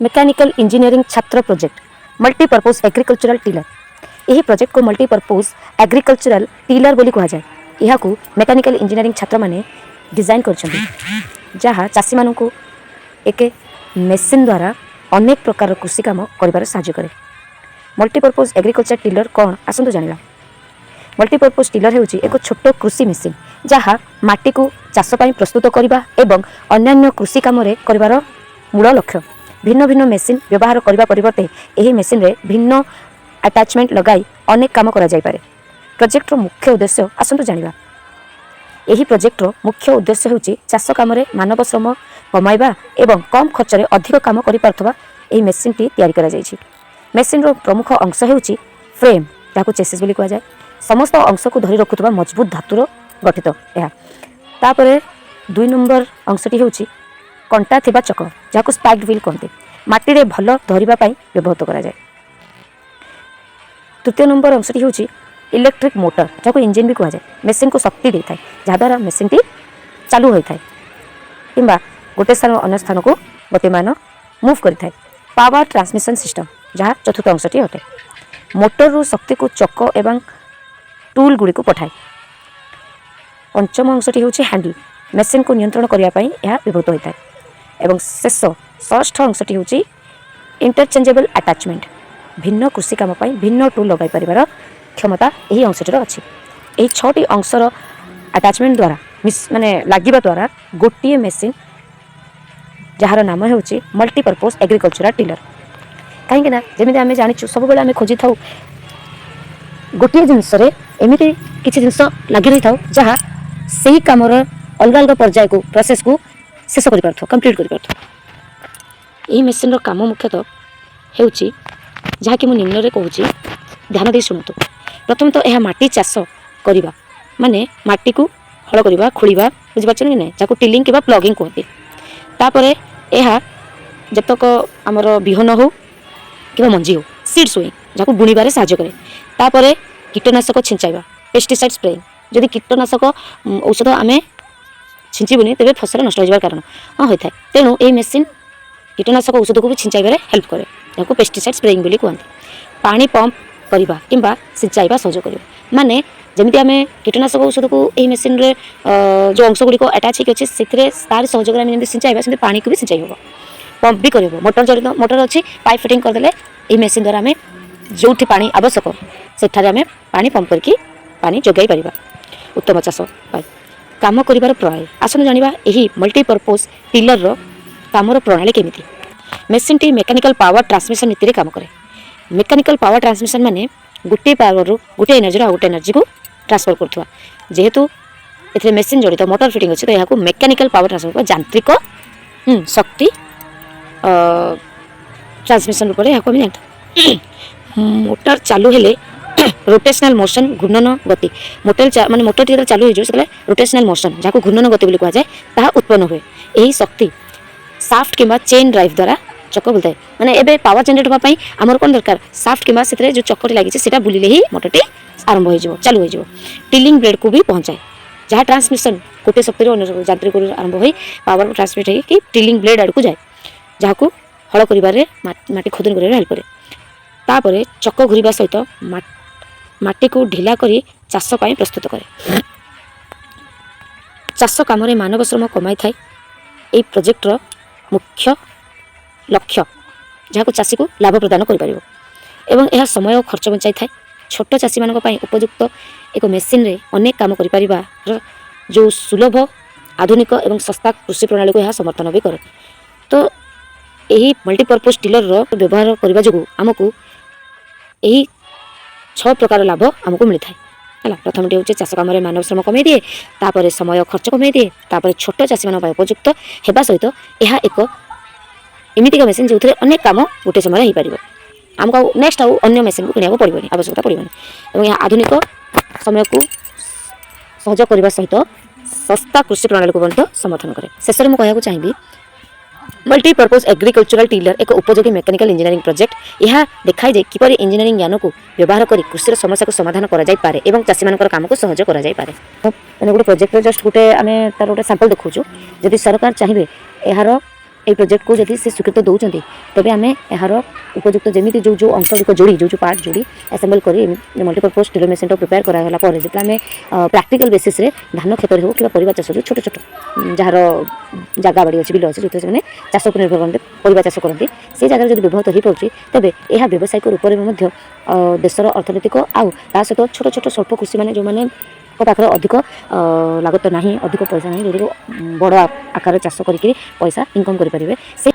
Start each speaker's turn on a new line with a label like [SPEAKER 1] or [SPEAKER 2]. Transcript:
[SPEAKER 1] Mechanical engineering छात्र project multipurpose agricultural tiller. यही project को मल्टीपर्पज एग्रीकल्चरल टिलर बोली कहा जाए। यह मेकानिकल इंजीनियरिंग छात्र माने डिजाइन कर जहाँ चाषी मानू एक मेसीन द्वारा अनेक प्रकार कृषि काम कर साहाय्य करे। मल्टीपर्पज एग्रीकल्चर टिलर कौन आसतु जाना। मल्टीपर्पज टिलर होउची एक छोट कृषि मेसीन जहाँ माटी को चाष पाई प्रस्तुत करने एवं अन्यान्य कृषि काम कर मूल लक्ष्य। भिन्न भिन्न मेसीन व्यवहार करने परिवर्ते यही मेसीन रे भिन्न अटैचमेंट लगाई अनेक काम करा जाय पारे। प्रोजेक्टर मुख्य उद्देश्य आसतु जाना। यही प्रोजेक्टर मुख्य उद्देश्य होउची चाष काम मानव श्रम कमाइबा एवं कम खर्च रे अधिक काम करि पारथबा एही मेसीन टी तैयारी करा जायछि। मेसीन रो प्रमुख अंश होउची फ्रेम जाको चेसिस बोली कहा जाए। समस्त अंश को धरी रखुवा मजबूत धातुर गठित यह। तापरे 2 नंबर अंशटी होउची कंटा थिबा चक जाको स्पाइक्ड व्हील कहते माटी रे भल धरिबा पई व्यवहृत करा जाए। तृतीय नंबर अंशटी होउची इलेक्ट्रिक मोटर जाको इंजिन भी कहा जाए। मेसीन को शक्ति देता है जहाँद्वारा मेसीन टी चालू होता है किंबा गोटे स्थान अन्य स्थान को गतिमान मूव करता है। पावर ट्रांसमिशन सिस्टम जहाँ चतुर्थ अंशटी अटे। मोटर रु शक्ति को चक एवं टूल गुड़ी को पठाए। पंचम अंशटी होउची हैंडल मेसीन को नियंत्रण करने यह व्यवहृत होता है। एवं शेष षष्ठ अंशटी होउची इंटरचेंजेबल अटैचमेंट भिन्न कृषि काम भिन्न टूल लगाई पारिबार क्षमता यही अंशटीर अच्छी। यही 6टी अंशर अटैचमेंट द्वारा माने लागिबा द्वारा गोटे मेसीन जार नाम होउची मल्टीपर्पज एग्रीकल्चरल टिलर। कहीं जमी आम जाचु सब बेले आम खोजी था गोटे जिनस एमती किसी जिनस लगी रही था जहाँ से कम अलग अलग पर्याय को प्रोसेस को शेष कर कंप्लीट कर। यही मेसीन काम मुख्यतः होउची जहाँ कि निम्न कहूँ ध्यान दे शुणु। प्रथम तो यह माटी चाष करवा माने माटी को हल करवा खोलिबा बुझिपारछन कि नहीं जहाँ टिलिंग कि प्लगिंग कहते। तापर यह जतक आमर बिहन हो कि मंजी हो सीड्स हुए जहाँ बुणबार साहाय्य करे। तापर कीटनाशक छिंचाइबा पेस्टिसाइड स्प्रेइंग जदि कीटनाशक औषध आम छिंचबुनि तेज फसल नष्ट हो कारण होता है। तेणु यही मेसीन कीटनाशक औषध को भी छिंचाइबार हेल्प करे जहाँ पेस्टिसाइड स्प्रेइंग बोली कहते। पानी पंप करवा किंबा सिंचाइबा सहयोग करवा माने जमी आम कीटनाशक औषध को यही मेसीन रे जो अंश गुड़िक अटैच होती है तार सहयोग आम सिंचाइबा से पानी को भी सिंचाई हम। पंप भी कर मोटर जड़ित मोटर अच्छी पाइप फिटिंग करदे यही मेसीन द्वारा आम जो पानी आवश्यक सेठारे आम पानी पंप करके पानी जोगाई पारिबा उत्तम चाष काम करिवार प्रणाली आसन जानिबा। यही मल्टीपर्पज टिलर रो कामर प्रणाली केमिति। Machine T mechanical power transmission नीति रे काम करे। मेकानिकल पावर ट्रांसमिशन माने गोटे पावर रु गोटे एनर्जी रो गोटे एनर्जी को ट्रांसफर करथुवा जेहेतु एथरे मेसीन जड़ित मोटर फिटिंग अछि तो याकू मेकानिकल पावर ट्रांसफर यांत्रिक शक्ति ट्रांसमिशन रूप में याकू जानता। मोटर चालू हेले रोटेशनल मोशन घूर्णन गति मोटर माने मोटर टी चालू हो जो रोटेशनल मोशन जहाँ घूर्णन गति बोली कहा जाए ताहा उत्पन्न हुए। यही शक्ति साफ्ट किंबा चेन ड्राइव द्वारा चक बुलता है माने एबे पावर जनरेट होगा आमर कौन दरकार साफ्ट किंबा से जो चकटी लगी सेटा बुलिले ही मोटरटी आरंभ हो चालू हो। टिलिंग ब्लेड को भी पहुँचाए जहाँ ट्रांसमिशन गोटे शक्ति यांत्रिक आरंभ हो पावर ट्रांसमिट हो टिलिंग ब्लेड आड़ को जाए जहाँ को हल कर माटी खोदन कर हेल्प करे। तापर चक घूरवा सहित माटी को ढिला करी चाष पाई प्रस्तुत करे। चाष काम मानव श्रम कमाई थाए यही प्रोजेक्टर मुख्य लक्ष्य जहाँ चाषी को लाभ प्रदान कर यह समय और खर्च बचाई थाए। छोट चाषी मान उपयुक्त एक मेसीन रे अनेक काम कर जो सुलभ आधुनिक एवं सस्ता कृषि प्रणाली को यह समर्थन भी करे। तो यही मल्टीपर्पज टिलर रो व्यवहार करने जो आमको यही 6 प्रकार लाभ आमको मिलता है। प्रथम टी हूँ चाष कम मानव श्रम कमे दिए तापर समय खर्च कमे दिए तापर छोट चाषी मान उपयुक्त होगा सहित यह एक एमतीका मेसीन जो अनेक काम गोटे समय हो पार आमको नेक्स्ट आउ अन्य मेसीन को किना पड़ोनी आवश्यकता पड़ोनी और यह आधुनिक समय को सहयोग करने सहित सस्ता कृषि प्रणाली को समर्थन करे। शेष में मुझे चाहिए मल्टीपर्पज एग्रीकल्चरल टिलर एक उपयोगी मेकानिकल इंजीनियरिंग प्रोजेक्ट यह देखाई जे किपरि इंजीनियरिंग ज्ञान को व्यवहार कर कृषि समस्या को समाधान करा जाय पारे एवं चाषी मान काम को सहज करा जाय पारे। मैंने गोटे प्रोजेक्ट जस्ट गोटे आम तार गोटे सैंपल देखु जदि सरकार चाहिए यार এই ପ୍ରୋଜେକ୍ଟକୁ ଯଦି ସେ ସ୍ୱୀକୃତ ଦେଉଛନ୍ତି ତେବେ ଆମେ ଏହାର ଉପଯୁକ୍ତ ଯେମିତି ଯେଉଁ ଅଂଶଗୁଡ଼ିକ ଯୋଡ଼ି ଯେଉଁ ପାର୍ଟ ଯୋଡ଼ି ଆସେମ୍ବଲ୍ କରି ମଲ୍ଟିପର୍ପଜ୍ ଡ୍ରିଲ୍ ମେସିନ୍ଟା ପ୍ରିପେୟାର କରାଗଲା ପରେ ଯେତେବେଳେ ଆମେ ପ୍ରାକ୍ଟିକାଲ ବେସିସ୍ରେ ଧାନ କ୍ଷେତରେ ହେଉ କିମ୍ବା ପରିବା ଚାଷ ଯେଉଁ ଛୋଟ ଛୋଟ ଯାହାର ଜାଗା ବାଡ଼ି ଅଛି ବିଲ ଅଛି ଯେଉଁଥିରେ ସେମାନେ ଚାଷ ଉପରେ ନିର୍ଭର କରନ୍ତି ପରିବା ଚାଷ କରନ୍ତି ସେ ଜାଗାରେ ଯଦି ବ୍ୟବହୃତ ହୋଇପାରୁଛି ତେବେ ଏହା ବ୍ୟବସାୟିକ ରୂପରେ ମଧ୍ୟ ଦେଶର ଅର୍ଥନୈତିକ ଆଉ ତା ସହିତ ଛୋଟ ଛୋଟ ସ୍ୱଳ୍ପ କୃଷିମାନେ ଯେଉଁମାନେ ପାଖରେ ଅଧିକ ଲାଗତ ନାହିଁ ଅଧିକ ପଇସା ନାହିଁ ଯେଉଁଟାକୁ ବଡ଼ ଆକାରରେ ଚାଷ କରିକି ପଇସା ଇନକମ୍ କରିପାରିବେ ସେ